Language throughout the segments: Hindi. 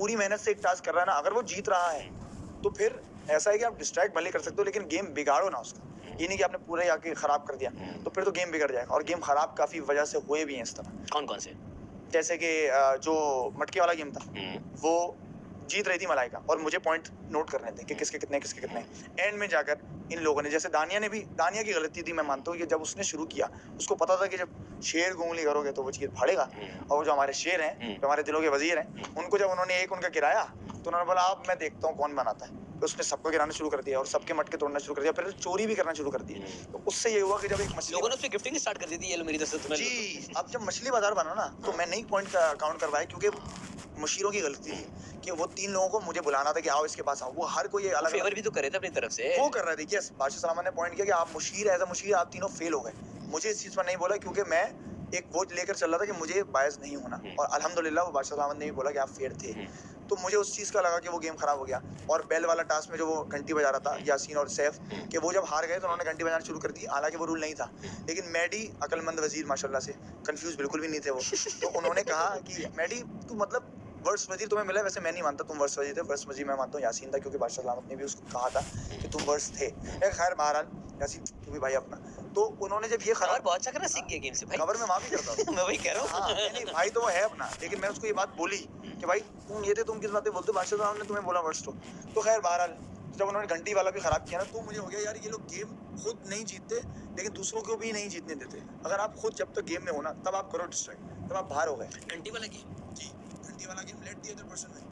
पूरी मेहनत से एक टास्क कर रहा है ना, अगर वो जीत रहा है तो फिर ऐसा है कि आप डिस्ट्रैक्ट भले कर सकते हो लेकिन गेम बिगाड़ो ना उसका। ये नहीं कि आपने पूरे आके खराब कर दिया तो फिर तो गेम बिगड़ जाएगा। और गेम खराब काफी वजह से हुए भी हैं इस तरह। कौन कौन से? जैसे कि जो मटके वाला गेम था वो जीत रही थी मलाइका और मुझे पॉइंट नोट करने थे कि किसके कितने। एंड में जाकर इन लोगों ने, जैसे दानिया की गलती थी, मैं मानता हूँ कि जब उसने शुरू किया उसको पता था कि जब शेर को उंगली करोगे तो वो चीज फाड़ेगा। और वो जो हमारे शेर हैं, जो हमारे दिलों के वजीर हैं, उनको जब उन्होंने एक उनका गिराया तो उन्होंने बोला अब मैं देखता हूँ कौन बनाता है। तो उसने सबको गिराना शुरू कर दिया और सबके मटके तोड़ना शुरू कर दिया, फिर चोरी भी करना शुरू कर दी। तो उससे ये हुआ कि जब एक मछली, लोगों ने उससे गिफ्टिंग स्टार्ट कर दी थी, ये लो मेरी तरफ से तुम्हें। जी, अब जब मछली बाजार बना ना तो मैं नई पॉइंट का काउंट करवाया क्योंकि मुशीरों की गलती थी कि वो 3 लोगों को मुझे बुलाना था कि आओ इसके पास आओ। वो हर कोई अलग फेवर भी तो करे थे अपनी तरफ से। वो कर रहे थे। यस, बादशाह सलामत ने पॉइंट किया कि आप मुशीर एज अ मुशीर आप तीनों फेल हो गए। मुझे इस चीज पर नहीं बोला क्योंकि मैं एक वो लेकर चल रहा था कि मुझे बायस नहीं होना। और अल्हम्दुलिल्लाह वो बादशाह सलामत ने भी बोला कि आप फेयर थे। तो मुझे उस चीज का लगा कि वो गेम खराब हो गया। और बेल वाला टास्क में जो वो घंटी बजा रहा था यासीन और सैफ, कि वो जब हार गए तो उन्होंने घंटी बजाना शुरू कर दी, हालांकि वो रूल नहीं था। लेकिन मैडी अकलमंद वजीर माशाल्लाह से, कंफ्यूज बिल्कुल भी नहीं थे वो। तो उन्होंने कहा कि मैडी तू मतलब वर्ष वजीर तुम्हें मिला, वैसे मैं नहीं मानता तुम वर्ष वजीर थे। वर्ष वजीर मैं मानता हूँ यासीन था क्योंकि बादशाह सलामत ने भी उसको कहा था कि तुम वर्ष थे। खैर बहरहाल यासीन तू भी भाई अपना। तो उन्होंने जब ये खबर बहुत अच्छा करना सीख गया गेम से भाई। खबर में माफी करता हूँ मैं वही कह रहा हूँ। हाँ, नहीं भाई तो वो है अपना, लेकिन मैं उसको ये बात बोली कि भाई तुम ये थे, तुम किस बातें बोलते हो, बादशाह साहब ने तुम्हें बोला वर्ष तो खैर बहरहाल जब उन्होंने घंटी वाला भी खराब किया ना तो मुझे हो गया यार ये लोग गेम खुद नहीं जीतते लेकिन दूसरों को भी नहीं जीतने देते। अगर आप खुद जब तक गेम में हो ना तब आप करो डिस्ट्रैक्ट, तब आप बाहर हो गए। घंटी वाला गेम, जी घंटी वाला game let the other person में,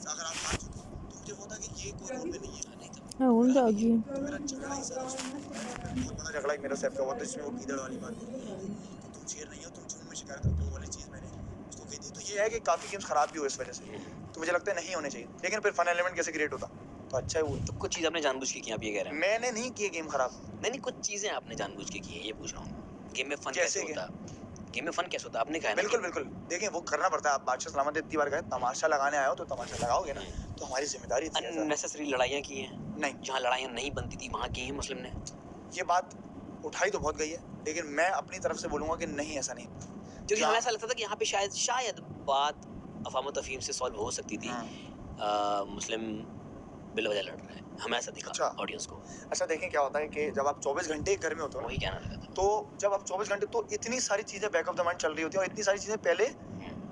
अगर आप हार चुके तो मुझे होता कि ये कोई रोल में नहीं है। नहीं हाँ उनका आगे तो मेरा झगड़ा ही सारा बहुत बड़ा झगड़ा मेरा सैफ का हुआ था जिसमें वो कीदड़ वाली बात कि तुम शेर नहीं हो, तुम झूम में शिकार करते हो वाली चीज़ मैंने उसको कही थी। तो ये है कि काफ़ी गेम्स खराब भी हुए इस वजह से, तो मुझे लगता है नहीं होने चाहिए। लेकिन फिर फन एलिमेंट कैसे क्रिएट होता तो अच्छा है वो। तो कुछ चीज आपने जानबूझ के की, आप ये कह रहे हैं? मैंने नहीं किए गेम खराब। नहीं, कुछ चीजें आपने जानबूझ के की है, ये पूछ रहा हूँ। गेम में फन जैसे कैसे होता? गेम में फन कैसे होता आपने कहा? बिल्कुल बिल्कुल, देखिए वो करना पड़ता है। आप बादशाह सलामत इतनी बार गए, तमाशा लगाने आए हो तो तमाशा लगाओगे ना, तो हमारी जिम्मेदारी थी। अननेसेसरी लड़ाइयाँ की हैं? नहीं, जहाँ लड़ाइयाँ नहीं बनती थी वहाँ की है मुस्लिम ने। ये बात उठाई तो बहुत गई है लेकिन मैं अपनी तरफ से बोलूंगा कि नहीं, ऐसा नहीं। क्योंकि हमें ऐसा लगता था कि यहाँ पे शायद बात अफवाह तफहीम से सॉल्व हो सकती थी। मुस्लिम बिलवजह लड़ रहे हैं, हमें ऐसा दिखा। अच्छा, ऑडियंस को। अच्छा देखें क्या होता है कि जब आप 24 घंटे घर में होते हो, वही कहना लगा था। तो जब आप 24 घंटे तो इतनी सारी चीजें बैक ऑफ द माइंड चल रही होती है और इतनी सारी चीजें पहले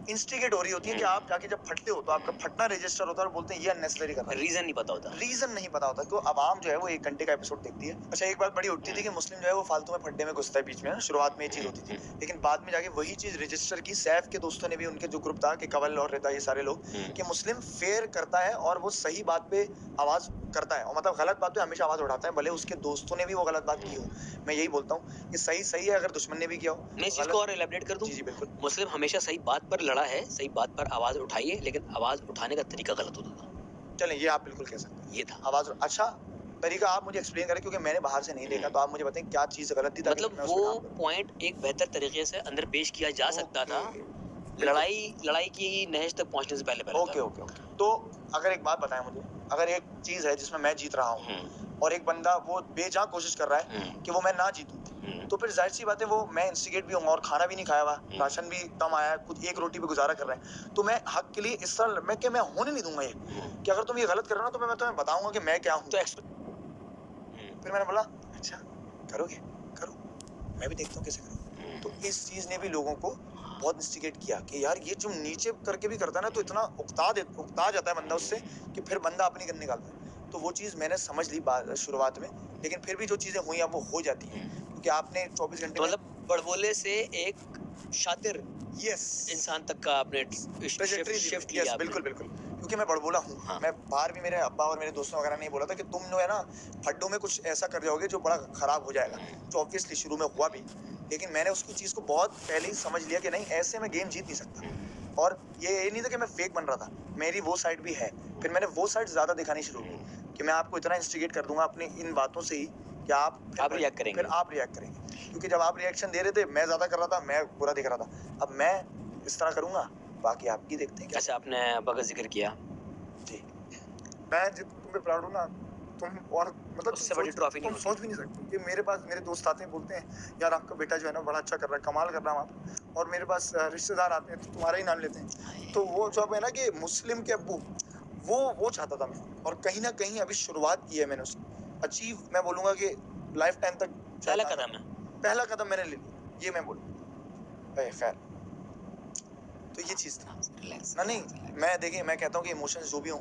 इंस्टिगेट हो रही होती है कि आप जाके जब फटते हो तो आपका फटना रजिस्टर होता है और बोलते हैं ये अननेसेसरी कर रहा है। रीजन नहीं पता होता, रीजन नहीं पता होता। तो आवाम जो है वो 1 घंटे का एपिसोड देखती है। अच्छा एक बात बड़ी उठती थी कि मुस्लिम जो है वो फालतू में फटने में घुसता है बीच में, शुरुआत में ये चीज होती थी, लेकिन बाद में जाके वही चीज रजिस्टर की। सैफ के दोस्तों ने भी, उनके जो ग्रुप था कि कवल और रिदा, ये सारे लोग, कि मुस्लिम फेयर करता है और वो सही बात पे आवाज करता है और मतलब गलत बात पे हमेशा आवाज उठाता है, भले उसके दोस्तों ने भी वो गलत बात की हो। मैं यही बोलता हूँ कि सही है, अगर दुश्मन ने भी किया हो। मैं इस चीज को और एलैबोरेट कर दूं? जी बिल्कुल। मुस्लिम हमेशा सही बात पर लड़ा है, सही बात पर आवाज उठाई है, लेकिन आवाज उठाने का तरीका गलत होता था। चलें, ये आप बिल्कुल कह सकते हैं, ये था आवाज। अच्छा तरीका आप मुझे एक्सप्लेन करें क्योंकि मैंने बाहर से नहीं देखा, तो आप मुझे बताएं क्या चीज गलत थी। मतलब वो पॉइंट एक बेहतर तरीके से अंदर पेश किया जा सकता था लड़ाई की नहज तक पहुंचने से पहले। ओके। तो अगर एक बात बताएं मुझे, अगर एक चीज है जिसमें मैं जीत रहा हूँ और एक बंदा वो बेजान कोशिश कर रहा है कि वो मैं ना जीतूं, तो फिर जाहिर सी बात है वो मैं इंस्टिगेट भी होऊंगा और खाना भी नहीं खाया हुआ, राशन भी कम आया, कुछ 1 रोटी पे गुजारा कर रहे हैं, तो मैं हक के लिए इस तरह मैं होने नहीं दूंगा ये कि अगर तुम ये गलत कर रहे हो ना तो मैं तुम्हें बताऊंगा कि मैं क्या हूँ। तो फिर मैंने बोला अच्छा करोगे, करो, मैं भी देखता हूँ कैसे करो। तो इस चीज ने भी लोगों को बहुत इंस्टिगेट किया कि यार ये जो नीचे करके भी करता है ना तो इतना उकता जाता है बंदा उससे कि फिर बंदा अपनी गन निकालता है। तो वो चीज़ मैंने समझ ली शुरुआत में, लेकिन फिर भी जो चीज़ें हुई अब वो हो जाती हैं क्योंकि आपने 24 घंटे मतलब बड़बोले से एक शातिर इंसान तक का आपने शिफ्ट किया। बिल्कुल क्योंकि मैं बड़बोला हूँ। हाँ। मैं बाहर भी मेरे अब्बा और मेरे दोस्तों वगैरह ने बोला था कि तुम जो है ना फड्डों में कुछ ऐसा कर जाओगे जो बड़ा खराब हो जाएगा, जो ऑब्वियसली शुरू में हुआ भी, लेकिन मैंने उसकी चीज़ को बहुत पहले ही समझ लिया कि नहीं ऐसे में गेम जीत नहीं सकता। और ये नहीं था कि मैं फेक बन रहा था, मेरी वो साइड भी है। फिर मैंने वो साइड ज़्यादा दिखानी शुरू की कि मैं आपको इतना इंस्टिगेट कर दूंगा अपनी इन बातों से ही कि आप रिएक्ट करेंगे। फिर आप रिएक्ट करेंगे, क्योंकि जब आप रिएक्शन दे रहे थे मैं ज़्यादा कर रहा था, मैं बुरा दिख रहा था। अब मैं इस तरह करूँगा, बाकी आपकी देखते हैं। अच्छा आपने अब्बा का जिक्र किया जी, मैं तुम्हें प्राउड हूँ ना, तुम और मतलब उससे बड़ी ट्रॉफी नहीं सोच भी नहीं सकते कि मेरे पास मेरे दोस्त आते हैं बोलते हैं यार आपका बेटा जो है ना बड़ा अच्छा कर रहा है, कमाल कर रहा है। और मेरे पास रिश्तेदार आते हैं तो तुम्हारा ही नाम लेते हैं, तो वो जो है ना कि मुस्लिम के अब्बू, वो चाहता था मैं, और कहीं ना कहीं अभी शुरुआत की है मैंने उसकी अचीव, मैं बोलूँगा कि लाइफ टाइम तक पहला कदम मैंने ले लिया, ये मैं बोलूँ। खैर, तो ये चीज़ था ना। नहीं, मैं देखिए, मैं कहता हूँ कि इमोशंस जो भी हों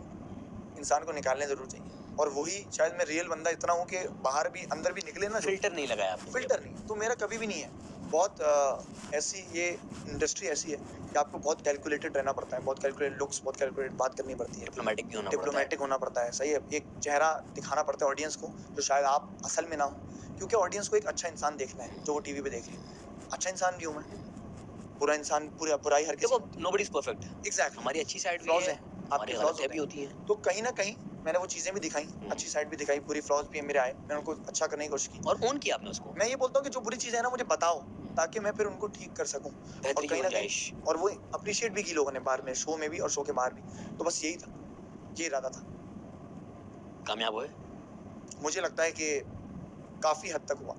इंसान को निकालने ज़रूर चाहिए, और वही शायद मैं रियल बंदा इतना हूँ कि बाहर भी अंदर भी निकले ना। फिल्टर नहीं लगाया आपने? फिल्टर नहीं, तो मेरा कभी भी नहीं है। बहुत ऐसी ये इंडस्ट्री ऐसी है कि आपको बहुत कैलकुलेटेड रहना पड़ता है, बहुत कैलकुलेटेड लुक्स, बहुत कैलकुलेटेड बात करनी पड़ती है, डिप्लोमेटिक भी होना पड़ता है। सही है, एक चेहरा दिखाना पड़ता है ऑडियंस को जो शायद आप असल में ना हो, क्योंकि ऑडियंस को एक अच्छा इंसान देखना है जो वो टीवी पे देख रही है। अच्छा इंसान भी हूँ मैं, बुरा इंसान, बुराई हर किसी। Nobody is perfect. एग्जैक्टली, हमारी अच्छी साइड फ्लॉज है, आपकी गलतियां भी होती हैं, तो कहीं ना कहीं मैंने वो चीजें भी दिखाई, अच्छी साइड भी दिखाई, पूरी फ्लॉज भी मेरे आए, मैंने उनको अच्छा करने की कोशिश की और ओन किया आपने उसको। मैं ये बोलता हूँ कि जो बुरी चीजें है ना मुझे बताओ, ताकि मैं फिर उनको ठीक कर सकूं, और कहीं ना कहीं और वो अप्रिशिएट भी की लोगों ने बाहर में, शो में भी और शो के बाहर भी। तो बस यही था, ये इरादा था। कामयाब हुए? मुझे लगता है कि काफी हद तक हुआ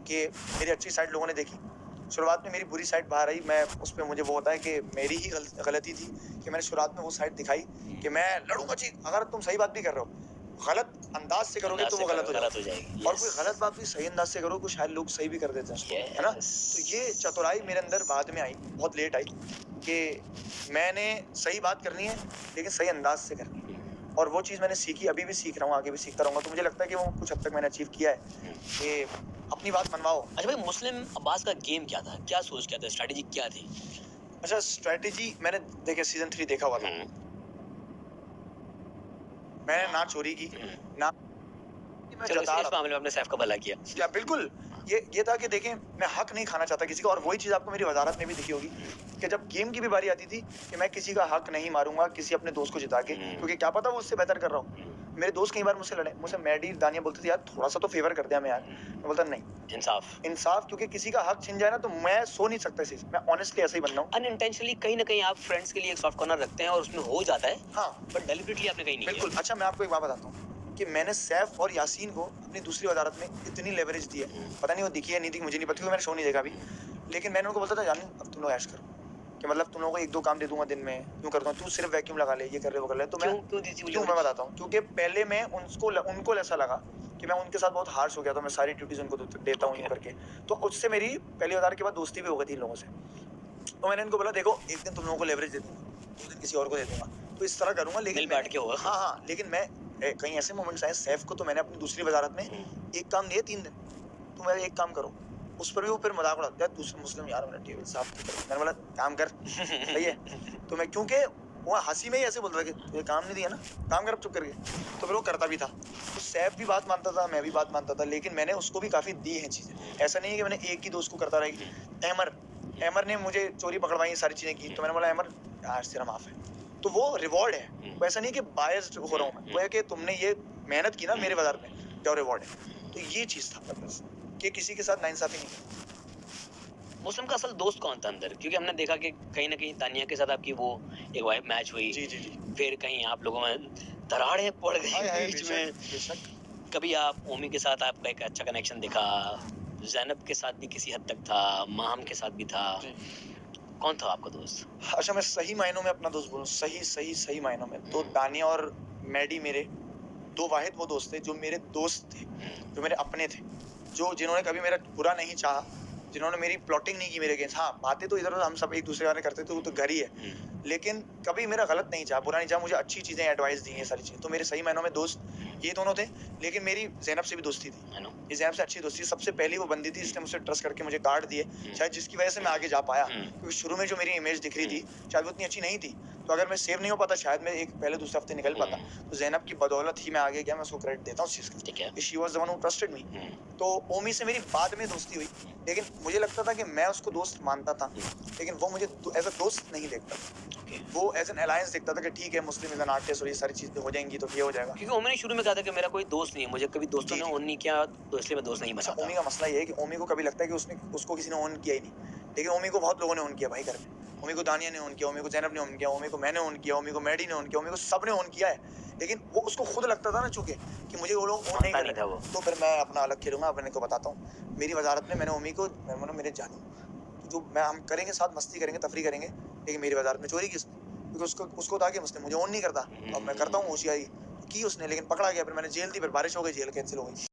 कि मेरी अच्छी साइड लोगों ने देखी। शुरुआत में मेरी बुरी साइड बाहर आई, मैं उस पर मुझे वो होता है कि मेरी ही गलती थी कि मैंने शुरुआत में वो साइड दिखाई कि मैं लड़ूंगा जी। अगर तुम सही बात भी कर रहे हो, गलत अंदाज से करोगे तो वो गलत हो जाएगी, और कोई गलत बात भी सही अंदाज से करो तो शायद लोग सही भी कर देते हैं, है ना। तो ये चतुराई मेरे अंदर बाद में आई, बहुत लेट आई, कि मैंने सही बात करनी है लेकिन सही अंदाज से करनी है, और वो चीज़ मैंने सीखी, अभी भी सीख रहा हूँ, आगे भी सीखता रहूँगा। तो मुझे लगता है कि वो कुछ हद तक मैंने अचीव किया है कि अपनी बात मनवाओ। अच्छा भाई, मुस्लिम अब्बास का गेम क्या था, क्या सोच क्या था, स्ट्रेटेजी क्या थी? अच्छा, स्ट्रेटेजी मैंने देखिए सीजन 3 देखा हुआ था, मैंने ना चोरी की ना, चलो इस मामले में आपने सैफ का भला किया। क्या बिल्कुल, ये था कि देखें, मैं हक नहीं खाना चाहता किसी का, और वही चीज़ आपको मेरी वजारत में भी दिखी होगी कि जब गेम की भी बारी आती थी कि मैं किसी का हक नहीं मारूंगा किसी अपने दोस्त को जिता के, क्योंकि क्या पता वो उससे बेहतर कर रहा हूँ। मेरे दोस्त कई बार मुझसे लड़े, मुझसे मैडी दानिया बोलते थे यार थोड़ा सा तो फेवर कर दिया मैं यार। मैं बोलता नहीं, इंसाफ, क्योंकि किसी का हक छिन जाए ना तो मैं सो नहीं सकता इसी से। मैं ऑनेस्टली ऐसे ही बन रहा हूँ। अनइंटेंशनली कहीं ना कहीं आप फ्रेंड्स के लिए एक सॉफ्ट कॉर्नर रखते हैं और उसमें हो जाता है। हाँ, बट डेलिबरेटली आपने कहीं नहीं बिल्कुल किया। अच्छा, मैं आपको एक बात बताता हूँ कि मैंने सैफ और यासीन को अपनी दूसरी वजारत में इतनी लेवरेज दी है, पता नहीं वो दिखी है नहीं दिखी मुझे नहीं पता, क्योंकि मैंने शो नहीं देखा अभी, लेकिन मैंने उनको बोलता था जान अब तुम लोग ऐश करो, कि मतलब तुम लोगों को 1-2 काम दे दूंगा दिन में, क्यों करता हूँ, तू सिर्फ वैक्यूम लगा ले, ये कर ले वो कर ले। तो मैं क्यों मैं बताता हूँ, क्योंकि पहले मैं उनको ऐसा लगा कि मैं उनके साथ बहुत हार्श हो गया, तो मैं सारी ड्यूटीज उनको देता हूँ करके, तो उससे मेरी पहली वजार के बाद दोस्ती भी हो गई थी इन लोगों से। तो मैंने इनको बोला देखो एक दिन तुम लोगों को लेवरेज दे दूंगा, 2 दिन किसी और को दे दूंगा, तो इस तरह करूंगा, लेकिन बैठ के होगा। हाँ, लेकिन मैं कहीं ऐसे मोमेंट्स आए, सैफ को तो मैंने अपनी दूसरी वजारत में एक काम दिया 3 दिन, तुम मेरा एक काम करो, उस पर भी वो फिर मजाक उड़ाता है, दूसरे मुस्लिम यार मेरा टेबल साफ कर, मैंने बोला काम कर, सही है, तो मैं क्योंकि वो हंसी में ही ऐसे बोल रहा था कि काम नहीं दिया ना, काम कर चुप करके, तो फिर वो करता भी था। तो सैफ भी बात मानता था, मैं भी बात मानता था, लेकिन मैंने उसको भी काफ़ी दी हैं चीज़ें, ऐसा नहीं है कि मैंने एक ही दोस्त को करता रहेगी। अहमर ने मुझे चोरी पकड़वाई, सारी चीज़ें की, तो मैंने बोला अहमर यार तेरा माफ़ है, तो वो रिवॉर्ड है, वो ऐसा नहीं कि बायस्ड हो रहा हूँ मैं, वो है कि तुमने ये मेहनत की ना मेरे बाजार में, जो रिवॉर्ड है। तो ये चीज़ था बस, कि किसी के साथ नाइंसाफी नहीं। मुस्लिम का असल दोस्त कौन था अंदर, क्योंकि हमने देखा कि कहीं ना कहीं तानिया के साथ आपकी वो एक वाइब मैच हुई, जी, फिर कहीं आप लोगों में दरारें पड़ गई बीच में, कभी आप ओमी के साथ आपका एक अच्छा कनेक्शन दिखा, ज़ैनब के साथ भी किसी हद तक था, माहम के साथ भी था, कौन था आपका दोस्त? अच्छा, मैं सही मायनों में अपना दोस्त बोलूं, सही मायनों में तो दानिया और मैडी मेरे 2 वाहिद वो दोस्त थे जो मेरे दोस्त थे, जो मेरे अपने थे, जो जिन्होंने कभी मेरा बुरा नहीं चाहा, जिन्होंने मेरी प्लॉटिंग नहीं की मेरे अगेंस्ट। हाँ, बातें तो इधर उधर हम सब एक दूसरे बारे में करते थे, वो तो घर ही है, लेकिन कभी मेरा गलत नहीं चाहा, बुरा नहीं चाहा, मुझे अच्छी चीज़ें एडवाइस दी हैं, सारी चीज़ें। तो मेरे सही मायनों में दोस्त ये दोनों थे, लेकिन मेरी ज़ैनब से भी दोस्ती थी, ये ज़ैनब से अच्छी दोस्ती। सबसे पहली वो बंदी थी जिसने मुझसे ट्रस्ट करके मुझे कार्ड दिए, शायद जिसकी वजह से मैं आगे जा पाया, क्योंकि शुरू में जो मेरी इमेज दिख रही थी शायद वो इतनी अच्छी नहीं थी, तो अगर मैं सेव नहीं हो पाता शायद मैं एक पहले दूसरे हफ्ते निकल पाता। तो ज़ैनब की बदौलत ही मैं आगे गया, मैं उसको क्रेडिट देता हूँ उस चीज़ का, ठीक है, she was the one who trusted me. तो ओमी से मेरी बाद में दोस्ती हुई, लेकिन मुझे लगता था कि मैं उसको दोस्त मानता था, लेकिन वो मुझे एज अ दोस्त नहीं देखता, वो एज एन अलायंस देखता था कि ठीक है मुस्लिम इज एन आर्टिस्ट और ये सारी चीजें हो जाएंगी तो ये हो जाएगा। क्योंकि ओमी ने शुरू में कहा था कि मेरा कोई दोस्त नहीं है, मुझे कभी दोस्तों ने ऑन नहीं किया, तो इसलिए मैं दोस्त नहीं बना। ओमी का मसला ये है कि ओमी को कभी लगता है कि उसको किसी ने ऑन किया ही नहीं, लेकिन ओमी को बहुत लोगों ने ऑन किया भाई घर में। ओमी को दानिया ने ऑन किया, ओमी को ज़ैनब ने ऑन किया, ओमी को मैंने ऑन किया, ओमी को मैडी ने ऑन किया, ओमी को सब ने ऑन किया है, लेकिन वो उसको खुद लगता था ना चूंकि कि मुझे वो लोग ऑन नहीं कर रहे, तो फिर मैं अपना अलग खेलूंगा। अपने को बताता हूँ, मेरी वजारत में मैंने ओमी को मेरे जानू जो मैं हम करेंगे साथ, मस्ती करेंगे, तफरी करेंगे, लेकिन मेरी वजारत में चोरी की उसने, क्योंकि उसको था कि उसने मुझे ऑन नहीं करता, अब मैं करता हूँ होशियारी की उसने, लेकिन पकड़ा गया, फिर मैंने जेल दी, फिर बारिश हो गई, जेल कैंसिल हो गई।